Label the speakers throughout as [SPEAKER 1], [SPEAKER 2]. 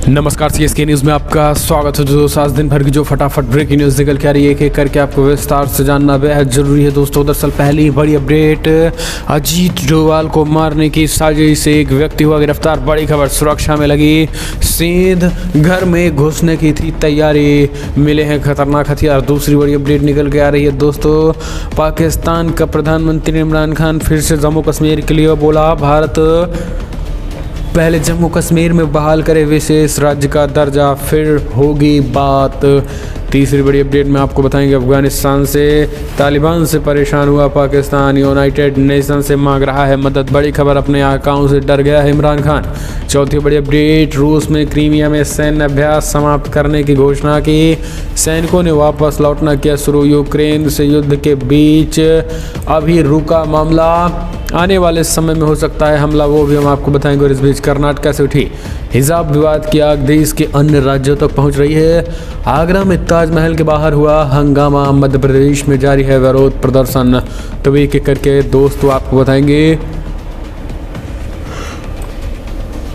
[SPEAKER 1] नमस्कार CSK news में आपका स्वागत है। दोस्तों आज दिन भर की जो फटाफट ब्रेकिंग न्यूज़ निकल के आ रही है, एक एक करके आपको विस्तार से जानना बेहद जरूरी है। दोस्तों दरअसल पहली बड़ी अपडेट, अजीत डोभाल को मारने की साजिश से एक व्यक्ति हुआ गिरफ्तार। बड़ी खबर, सुरक्षा में लगी सेंध, घर में घुसने की थी तैयारी, मिले हैं खतरनाक हथियार। दूसरी बड़ी अपडेट निकल के आ रही है दोस्तों, पाकिस्तान का प्रधानमंत्री इमरान खान फिर से जम्मू कश्मीर के लिए बोला, भारत पहले जम्मू कश्मीर में बहाल करे विशेष राज्य का दर्जा, फिर होगी बात। तीसरी बड़ी अपडेट में आपको बताएंगे, अफगानिस्तान से तालिबान से परेशान हुआ पाकिस्तान, यूनाइटेड नेशन से मांग रहा है मदद। बड़ी खबर, अपने आकाओं से डर गया है इमरान खान। चौथी बड़ी अपडेट, रूस में क्रीमिया में सैन्य अभ्यास समाप्त करने की घोषणा की, सैनिकों ने वापस लौटना किया शुरू। यूक्रेन से युद्ध के बीच अभी रुका मामला, आने वाले समय में हो सकता है हमला, वो भी हम आपको बताएंगे। और इस बीच कर्नाटक से उठी हिजाब विवाद की आग देश के अन्य राज्यों तक पहुंच रही है। आगरा में ताजमहल के बाहर हुआ हंगामा, मध्य प्रदेश में जारी है विरोध प्रदर्शन। तो एक एक करके दोस्तों आपको बताएंगे।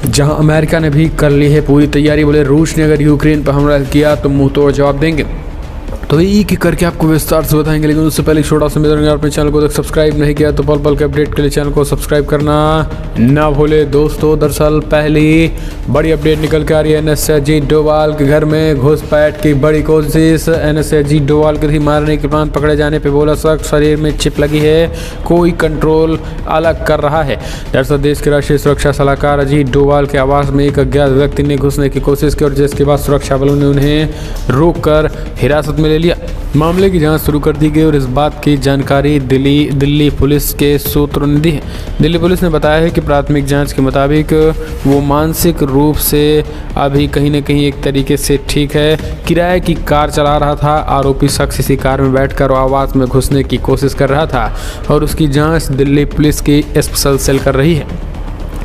[SPEAKER 1] जहां अमेरिका ने भी कर ली है पूरी तैयारी, बोले रूस ने अगर यूक्रेन पर हमला किया तो मुंह तोड़ जवाब देंगे। तो एक एक करके आपको विस्तार से बताएंगे, लेकिन उससे पहले छोटा सा मेरा अपने चैनल को तक सब्सक्राइब नहीं किया तो पल पल के अपडेट के लिए चैनल को सब्सक्राइब करना ना भूले। दोस्तों दरअसल पहली बड़ी अपडेट निकल के आ रही है, एनएसए अजीत डोभाल के घर में घुसपैठ की बड़ी कोशिश। एनएसए अजीत डोभाल के मारने के बाद पकड़े जाने पर बोला शख्स शरीर में चिप लगी है, कोई कंट्रोल अलग कर रहा है। दरअसल देश के राष्ट्रीय सुरक्षा सलाहकार अजीत डोभाल के आवास में एक अज्ञात व्यक्ति ने घुसने की कोशिश की और जिसके बाद सुरक्षा बलों ने उन्हें रोककर हिरासत में ले लिया। मामले की जांच शुरू कर दी गई और इस बात की जानकारी दिल्ली पुलिस के सूत्रों ने दी है। दिल्ली पुलिस ने बताया है कि प्राथमिक जांच के मुताबिक वो मानसिक रूप से अभी कहीं न कहीं एक तरीके से ठीक है। किराए की कार चला रहा था। आरोपी शख्स इसी कार में बैठकर आवास में घुसने की कोशिश कर रहा था और उसकी जाँच दिल्ली पुलिस की स्पेशल सेल कर रही है।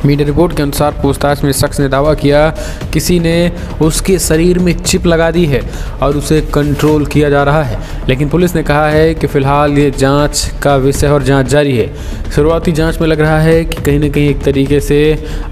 [SPEAKER 1] मीडिया रिपोर्ट के अनुसार पूछताछ में शख्स ने दावा किया किसी ने उसके शरीर में चिप लगा दी है और उसे कंट्रोल किया जा रहा है, लेकिन पुलिस ने कहा है कि फिलहाल ये जांच का विषय और जांच जारी है। शुरुआती जांच में लग रहा है कि कहीं न कहीं एक तरीके से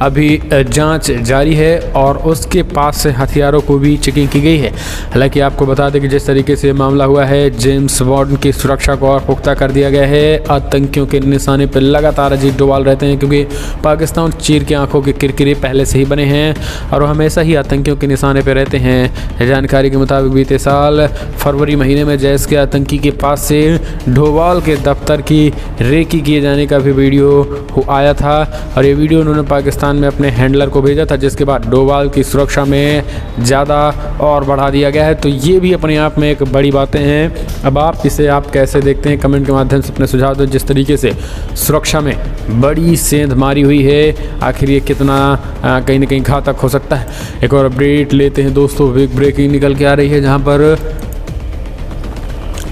[SPEAKER 1] अभी जांच जारी है और उसके पास से हथियारों को भी चेकिंग की गई है। हालांकि आपको बता दें कि जिस तरीके से मामला हुआ है, जेम्स बॉन्ड की सुरक्षा को और पुख्ता कर दिया गया है। आतंकियों के निशाने पर लगातार अजीत डोभाल रहते हैं, क्योंकि पाकिस्तान चीर के आंखों के किरकिरे पहले से ही बने हैं और वो हमेशा ही आतंकियों के निशाने पर रहते हैं। जानकारी के मुताबिक बीते साल फरवरी महीने में जैश के आतंकी के पास से डोभाल के दफ्तर की रेकी किए जाने का भी वीडियो आया था और ये वीडियो उन्होंने पाकिस्तान में अपने हैंडलर को भेजा था, जिसके बाद डोभाल की सुरक्षा में ज़्यादा और बढ़ा दिया गया है। तो ये भी अपने आप में एक बड़ी बातें हैं। अब आप इसे कैसे देखते हैं, कमेंट के माध्यम से अपने सुझाव दें। जिस तरीके से सुरक्षा में बड़ी सेंध मारी हुई है, आखिर ये कितना कहीं ना कहीं घातक हो सकता है। एक और अपडेट लेते हैं दोस्तों, बिग ब्रेकिंग निकल के आ रही है, जहां पर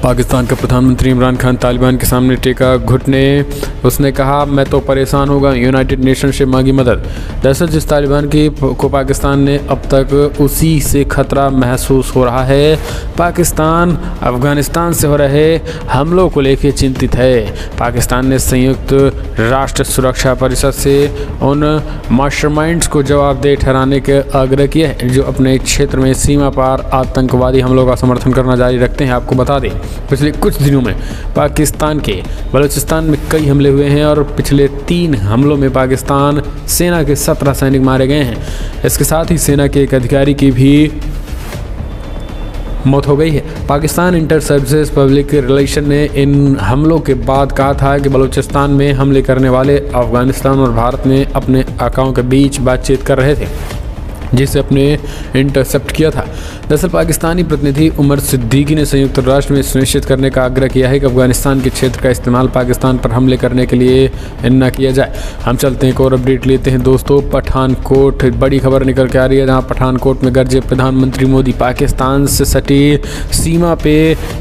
[SPEAKER 1] पाकिस्तान का प्रधानमंत्री इमरान खान तालिबान के सामने टेका घुटने। उसने कहा मैं तो परेशान होगा, यूनाइटेड नेशन से मांगी मदद। दरअसल जिस तालिबान को पाकिस्तान ने अब तक उसी से खतरा महसूस हो रहा है। पाकिस्तान अफगानिस्तान से हो रहे हमलों को लेकर चिंतित है। पाकिस्तान ने संयुक्त राष्ट्र सुरक्षा परिषद से उन मास्टरमाइंड्स को जवाबदेह ठहराने का आग्रह किया है जो अपने क्षेत्र में सीमा पार आतंकवादी हमलों का समर्थन करना जारी रखते हैं। आपको बता दें पिछले कुछ दिनों में पाकिस्तान के बलूचिस्तान में कई हमले हुए हैं और पिछले 3 हमलों में पाकिस्तान सेना के 17 सैनिक मारे गए हैं। इसके साथ ही सेना के एक अधिकारी की भी मौत हो गई है। Pakistan inter services public relation ने इन हमलों के बाद कहा था कि बलूचिस्तान में हमले करने वाले अफगानिस्तान और भारत में अपने आकाओं के बीच बातचीत कर रहे थे, जिसे अपने इंटरसेप्ट किया था। दरअसल पाकिस्तानी प्रतिनिधि उमर सिद्दीकी ने संयुक्त राष्ट्र में सुनिश्चित करने का आग्रह किया है कि अफगानिस्तान के क्षेत्र का इस्तेमाल पाकिस्तान पर हमले करने के लिए न किया जाए। हम चलते हैं एक और अपडेट लेते हैं दोस्तों। पठानकोट बड़ी खबर निकल के आ रही है, जहां पठानकोट में गरजे प्रधानमंत्री मोदी। पाकिस्तान से सटी सीमा पे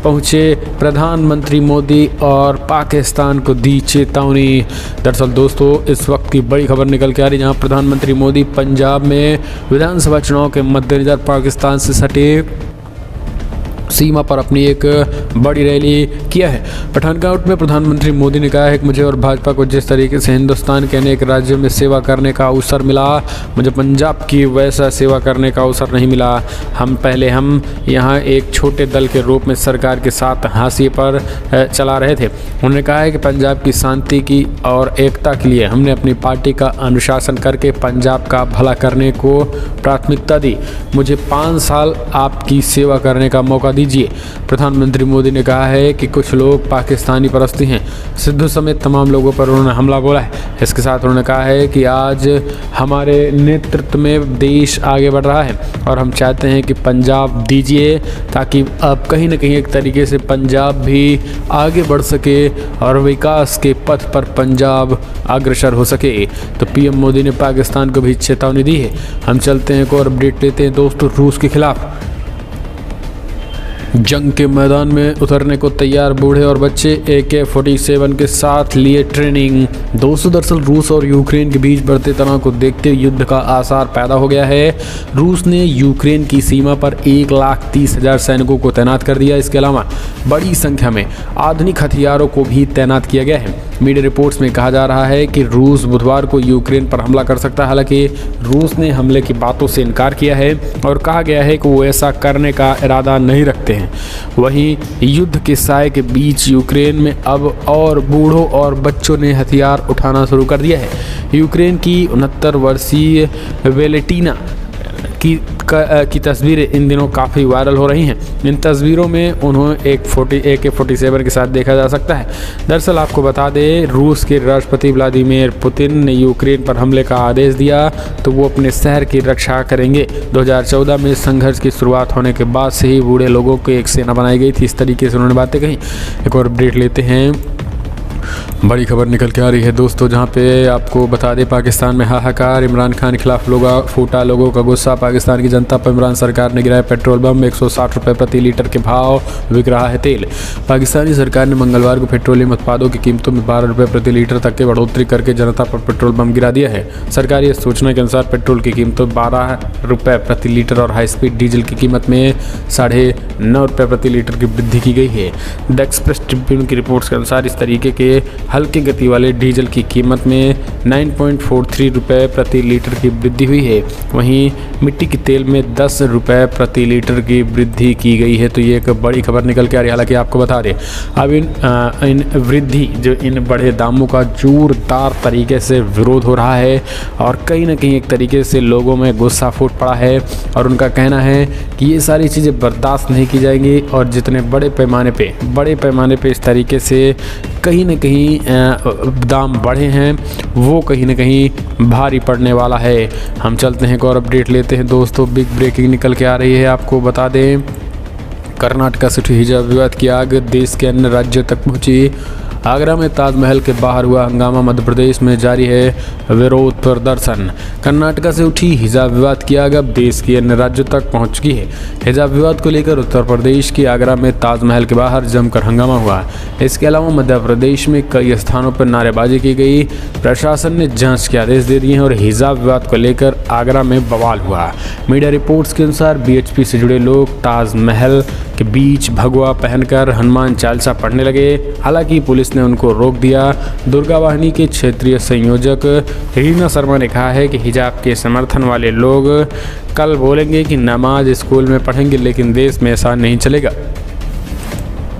[SPEAKER 1] पहुंचे प्रधानमंत्री मोदी और पाकिस्तान को दी चेतावनी। दरअसल दोस्तों इस वक्त की बड़ी खबर निकल के आ रही है, जहाँ प्रधानमंत्री मोदी पंजाब में विधानसभा चुनाव के मद्देनजर पाकिस्तान से सटे सीमा पर अपनी एक बड़ी रैली किया है। पठानकोट में प्रधानमंत्री मोदी ने कहा है कि मुझे और भाजपा को जिस तरीके से हिंदुस्तान के अनेक राज्यों में सेवा करने का अवसर मिला, मुझे पंजाब की वैसा सेवा करने का अवसर नहीं मिला। हम यहाँ एक छोटे दल के रूप में सरकार के साथ हाशिए पर चला रहे थे। उन्होंने कहा है कि पंजाब की शांति की और एकता के लिए हमने अपनी पार्टी का अनुशासन करके पंजाब का भला करने को प्राथमिकता दी। मुझे 5 साल आपकी सेवा करने का मौका दीजिए। प्रधानमंत्री मोदी ने कहा है कि कुछ लोग पाकिस्तानी परस्ती हैं। सिद्धू समेत तमाम लोगों पर उन्होंने हमला बोला है। इसके साथ उन्होंने कहा है कि आज हमारे नेतृत्व में देश आगे बढ़ रहा है और हम चाहते हैं कि पंजाब दीजिए ताकि अब कहीं ना कहीं एक तरीके से पंजाब भी आगे बढ़ सके और विकास के पथ पर पंजाब अग्रसर हो सके। तो पीएम मोदी ने पाकिस्तान को भी चेतावनी दी है। हम चलते हैं एक और अपडेट लेते हैं दोस्तों। रूस के खिलाफ जंग के मैदान में उतरने को तैयार बूढ़े और बच्चे AK-47 के साथ लिए ट्रेनिंग। दोस्तों दरअसल रूस और यूक्रेन के बीच बढ़ते तनाव को देखते हुए युद्ध का आसार पैदा हो गया है। रूस ने यूक्रेन की सीमा पर 1,30,000 सैनिकों को तैनात कर दिया। इसके अलावा बड़ी संख्या में आधुनिक हथियारों को भी तैनात किया गया है। मीडिया रिपोर्ट्स में कहा जा रहा है कि रूस बुधवार को यूक्रेन पर हमला कर सकता है। हालांकि रूस ने हमले की बातों से इनकार किया है और कहा गया है कि वो ऐसा करने का इरादा नहीं रखते हैं। वहीं युद्ध के साए के बीच यूक्रेन में अब और बूढ़ों और बच्चों ने हथियार उठाना शुरू कर दिया है। यूक्रेन की 69 वर्षीय वेलेटिना की तस्वीरें इन दिनों काफ़ी वायरल हो रही हैं। इन तस्वीरों में उन्हें एक AK-47 के साथ देखा जा सकता है। दरअसल आपको बता दें, रूस के राष्ट्रपति व्लादिमीर पुतिन ने यूक्रेन पर हमले का आदेश दिया तो वो अपने शहर की रक्षा करेंगे। 2014 में संघर्ष की शुरुआत होने के बाद से ही बूढ़े लोगों को एक सेना बनाई गई थी। इस तरीके से उन्होंने बातें कही। एक और अपडेट लेते हैं। बड़ी खबर निकल के आ रही है दोस्तों, जहां पे आपको बता दें पाकिस्तान में हाहाकार, इमरान खान के खिलाफ फूटा लोगों का गुस्सा। पाकिस्तान की जनता पर इमरान सरकार ने गिराया पेट्रोल बम। 160 रुपये प्रति लीटर के भाव बिक रहा है तेल। पाकिस्तानी सरकार ने मंगलवार को पेट्रोलियम उत्पादों की कीमतों में 12 रुपये प्रति लीटर तक की बढ़ोतरी करके जनता पर पेट्रोल बम गिरा दिया है। सरकारी सूचना के अनुसार पेट्रोल की कीमतों 12 रुपये प्रति लीटर और हाई स्पीड डीजल की कीमत में 9.5 रुपये प्रति लीटर की वृद्धि की गई है। द एक्सप्रेस ट्रिब्यून की रिपोर्ट्स के अनुसार इस तरीके के हल्की गति वाले डीजल की कीमत में 9.43 रुपये प्रति लीटर की वृद्धि हुई है। वहीं मिट्टी के तेल में 10 रुपये प्रति लीटर की वृद्धि की गई है। तो ये एक बड़ी खबर निकल के आ रही है। हालांकि आपको बता दें, अब इन बढ़े दामों का जोरदार तरीके से विरोध हो रहा है और कहीं ना कहीं एक तरीके से लोगों में गुस्सा फूट पड़ा है और उनका कहना है कि ये सारी चीज़ें बर्दाश्त नहीं की जाएंगी और जितने बड़े पैमाने पे इस तरीके से कहीं ना कहीं दाम बढ़े हैं वो कहीं ना कहीं भारी पड़ने वाला है। हम चलते हैं एक और अपडेट लेते हैं दोस्तों। बिग ब्रेकिंग निकल के आ रही है। आपको बता दें, कर्नाटका से उठी हिजाब विवाद की आग देश के अन्य राज्यों तक पहुंची। आगरा में ताजमहल के बाहर हुआ हंगामा। मध्य प्रदेश में जारी है विरोध प्रदर्शन। कर्नाटका से उठी हिजाब विवाद की आग अब देश के अन्य राज्यों तक पहुंच चुकी है। हिजाब विवाद को लेकर उत्तर प्रदेश के आगरा में ताजमहल के बाहर जमकर हंगामा हुआ। इसके अलावा मध्य प्रदेश में कई स्थानों पर नारेबाजी की गई। प्रशासन ने जांच के आदेश दे दिए हैं और हिजाब विवाद को लेकर आगरा में बवाल हुआ। मीडिया रिपोर्ट्स के अनुसार BHP से जुड़े लोग ताजमहल के बीच भगवा पहनकर हनुमान चालीसा पढ़ने लगे। हालांकि पुलिस ने उनको रोक दिया। दुर्गा वाहिनी के क्षेत्रीय संयोजक रीना शर्मा ने कहा है कि हिजाब के समर्थन वाले लोग कल बोलेंगे कि नमाज स्कूल में पढ़ेंगे, लेकिन देश में ऐसा नहीं चलेगा।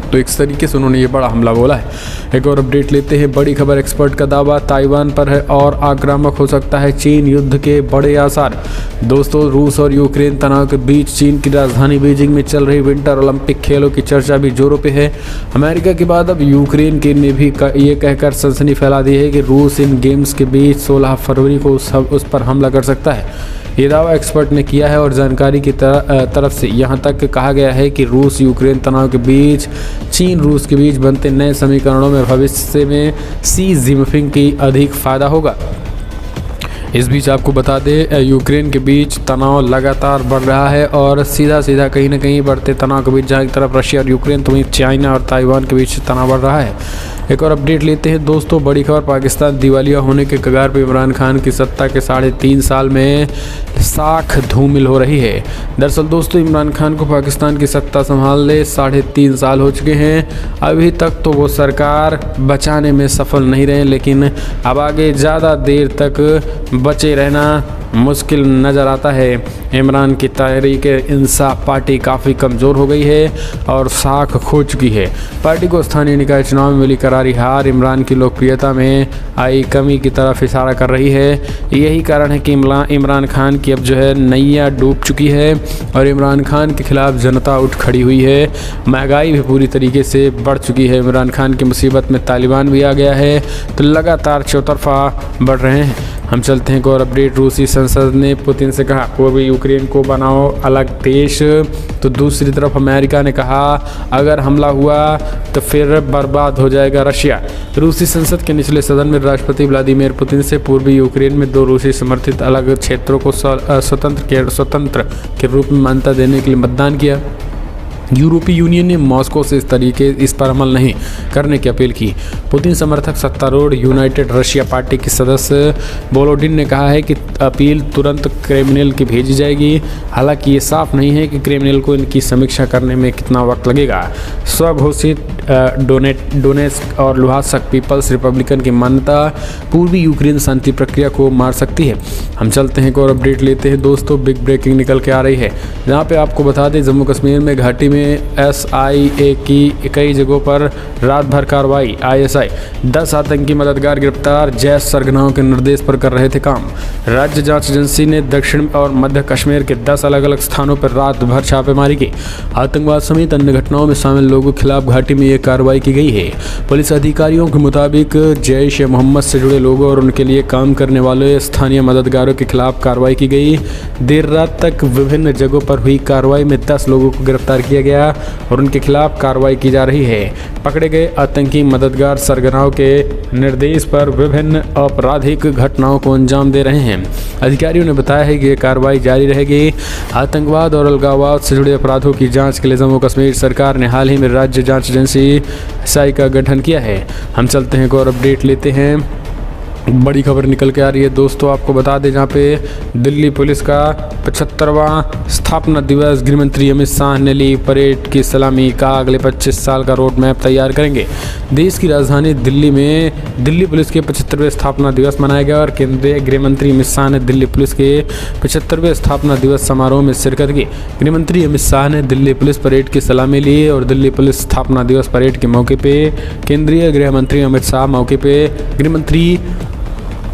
[SPEAKER 1] तो इस तरीके से उन्होंने ये बड़ा हमला बोला है। एक और अपडेट लेते हैं। बड़ी खबर, एक्सपर्ट का दावा ताइवान पर है और आक्रामक हो सकता है चीन, युद्ध के बड़े आसार। दोस्तों, रूस और यूक्रेन तनाव के बीच चीन की राजधानी बीजिंग में चल रही विंटर ओलंपिक खेलों की चर्चा भी जोरों पे है। अमेरिका के बाद अब यूक्रेन के ने भी ये कहकर सनसनी फैला दी है कि रूस इन गेम्स के बीच 16 फरवरी को उस पर हमला कर सकता है। ये दावा एक्सपर्ट ने किया है और जानकारी की तरफ से यहाँ तक कहा गया है कि रूस यूक्रेन तनाव के बीच चीन रूस के बीच बनते नए समीकरणों में भविष्य में शी जिनपिंग की अधिक फायदा होगा। इस बीच आपको बता दें, यूक्रेन के बीच तनाव लगातार बढ़ रहा है और सीधा कहीं ना कहीं बढ़ते तनाव के बीच जहाँ एक तरफ रशिया और यूक्रेन तो वहीं चाइना और ताइवान के बीच तनाव बढ़ रहा है। एक और अपडेट लेते हैं दोस्तों, बड़ी खबर, पाकिस्तान दिवालिया होने के कगार पर, इमरान खान की सत्ता के 3.5 साल में साख धूमिल हो रही है। दरअसल दोस्तों, इमरान खान को पाकिस्तान की सत्ता संभालने 3.5 साल हो चुके हैं। अभी तक तो वो सरकार बचाने में सफल नहीं रहे, लेकिन अब आगे ज़्यादा देर तक बचे रहना मुश्किल नज़र आता है। इमरान की तहरीक इंसाफ पार्टी काफ़ी कमज़ोर हो गई है और साख खो चुकी है। पार्टी को स्थानीय निकाय चुनाव में मिली करारी हार इमरान की लोकप्रियता में आई कमी की तरफ इशारा कर रही है। यही कारण है कि इमरान खान की अब जो है नैया डूब चुकी है और इमरान खान के खिलाफ जनता उठ खड़ी हुई है। महंगाई भी पूरी तरीके से बढ़ चुकी है। इमरान खान की मुसीबत में तालिबान भी आ गया है, तो लगातार चौतरफा बढ़ रहे हैं। हम चलते हैं एक और अपडेट, रूसी संसद ने पुतिन से कहा पूर्वी यूक्रेन को बनाओ अलग देश। तो दूसरी तरफ अमेरिका ने कहा अगर हमला हुआ तो फिर बर्बाद हो जाएगा रशिया। रूसी संसद के निचले सदन में राष्ट्रपति व्लादिमीर पुतिन से पूर्वी यूक्रेन में 2 रूसी समर्थित अलग क्षेत्रों को स्वतंत्र के रूप में मान्यता देने के लिए मतदान किया। यूरोपीय यूनियन ने मॉस्को से इस पर अमल नहीं करने की अपील की। पुतिन समर्थक सत्तारूढ़ यूनाइटेड रशिया पार्टी के सदस्य वोलोडिन ने कहा है कि अपील तुरंत क्रेमलिन की भेजी जाएगी। हालांकि ये साफ नहीं है कि क्रेमलिन को इनकी समीक्षा करने में कितना वक्त लगेगा। स्वघोषित डोनेट्स्क और लुहांस्क पीपल्स रिपब्लिकन की मान्यता पूर्वी यूक्रेन शांति प्रक्रिया को मार सकती है। हम चलते हैं एक और अपडेट लेते हैं दोस्तों, बिग ब्रेकिंग निकल के आ रही है, जहाँ पे आपको बता दें जम्मू कश्मीर में घाटी में SIA की कई जगहों पर रात भर कार्रवाई। ISI 10 आतंकी मददगार गिरफ्तार, जैश सरगनाओं के निर्देश पर कर रहे थे काम। राज्य जांच एजेंसी ने दक्षिण और मध्य कश्मीर के 10 अलग अलग स्थानों पर रात भर छापेमारी की। आतंकवाद समेत अन्य घटनाओं में शामिल लोगों के खिलाफ घाटी में ये कार्रवाई की गई है। पुलिस अधिकारियों के मुताबिक जैश ए मोहम्मद से जुड़े लोगों और उनके लिए काम करने वाले स्थानीय मददगारों के खिलाफ कार्रवाई की गई। देर रात तक विभिन्न जगहों पर हुई कार्रवाई में 10 लोगों को गिरफ्तार किया गया और उनके खिलाफ कार्रवाई की जा रही है। पकड़े गए आतंकी मददगार सरगनाओं के निर्देश पर विभिन्न आपराधिक घटनाओं को अंजाम दे रहे हैं। अधिकारियों ने बताया है कि ये कार्रवाई जारी रहेगी। आतंकवाद और अलगाववाद से जुड़े अपराधों की जांच के लिए जम्मू कश्मीर सरकार ने हाल ही में राज्य जांच एजेंसी SI का गठन किया है। हम चलते हैं एक और अपडेट लेते हैं, बड़ी खबर निकल के आ रही है दोस्तों, आपको बता दें जहाँ पे दिल्ली पुलिस का 75वां स्थापना दिवस, गृहमंत्री अमित शाह ने ली परेड की सलामी, का अगले 25 साल का रोड मैप तैयार करेंगे। देश की राजधानी दिल्ली में दिल्ली पुलिस के 75वें स्थापना दिवस मनाया गया और केंद्रीय गृहमंत्री अमित शाह ने दिल्ली पुलिस के 75वें स्थापना दिवस समारोह में शिरकत की। गृहमंत्री अमित शाह ने दिल्ली पुलिस परेड की सलामी ली और दिल्ली पुलिस स्थापना दिवस परेड के मौके पे केंद्रीय गृहमंत्री अमित शाह मौके पे गृहमंत्री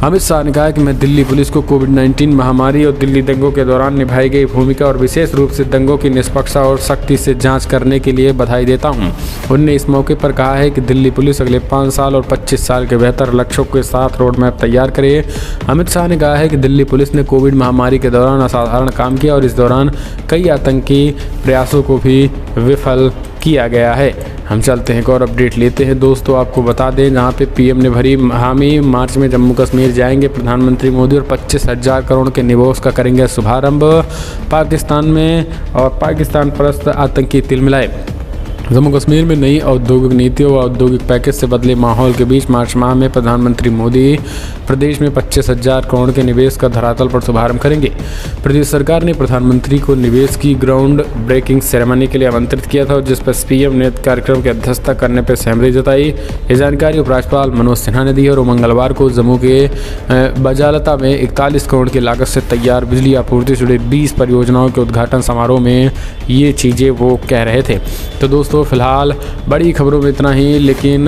[SPEAKER 1] अमित शाह ने कहा कि मैं दिल्ली पुलिस को कोविड-19 महामारी और दिल्ली दंगों के दौरान निभाई गई भूमिका और विशेष रूप से दंगों की निष्पक्षता और सख्ती से जांच करने के लिए बधाई देता हूं। उन्होंने इस मौके पर कहा है कि दिल्ली पुलिस अगले 5 साल और 25 साल के बेहतर लक्ष्यों के साथ रोड मैप तैयार करे। अमित शाह ने कहा है कि दिल्ली पुलिस ने कोविड महामारी के दौरान असाधारण काम किया और इस दौरान कई आतंकी प्रयासों को भी विफल किया गया है। हम चलते हैं एक और अपडेट लेते हैं दोस्तों, आपको बता दें जहां पे PM ने भरी हामी, मार्च में जम्मू कश्मीर जाएंगे प्रधानमंत्री मोदी और 25,000 करोड़ के निवेश का करेंगे शुभारंभ। पाकिस्तान में और पाकिस्तान परस्त आतंकी तिलमिलाए। जम्मू कश्मीर में नई औद्योगिक नीतियों व औद्योगिक पैकेज से बदले माहौल के बीच मार्च माह में प्रधानमंत्री मोदी प्रदेश में 25,000 करोड़ के निवेश का धरातल पर शुभारंभ करेंगे। प्रदेश सरकार ने प्रधानमंत्री को निवेश की ग्राउंड ब्रेकिंग सेरेमनी के लिए आमंत्रित किया था, जिस पर PM ने कार्यक्रम की अध्यक्षता करने पर सहमति जताई। ये जानकारी उपराज्यपाल मनोज सिन्हा ने दी और मंगलवार को जम्मू के बजालता में 41 करोड़ की लागत से तैयार बिजली आपूर्ति से जुड़े 20 परियोजनाओं के उद्घाटन समारोह में ये चीज़ें वो कह रहे थे। तो दोस्तों फिलहाल बड़ी खबरों में इतना ही, लेकिन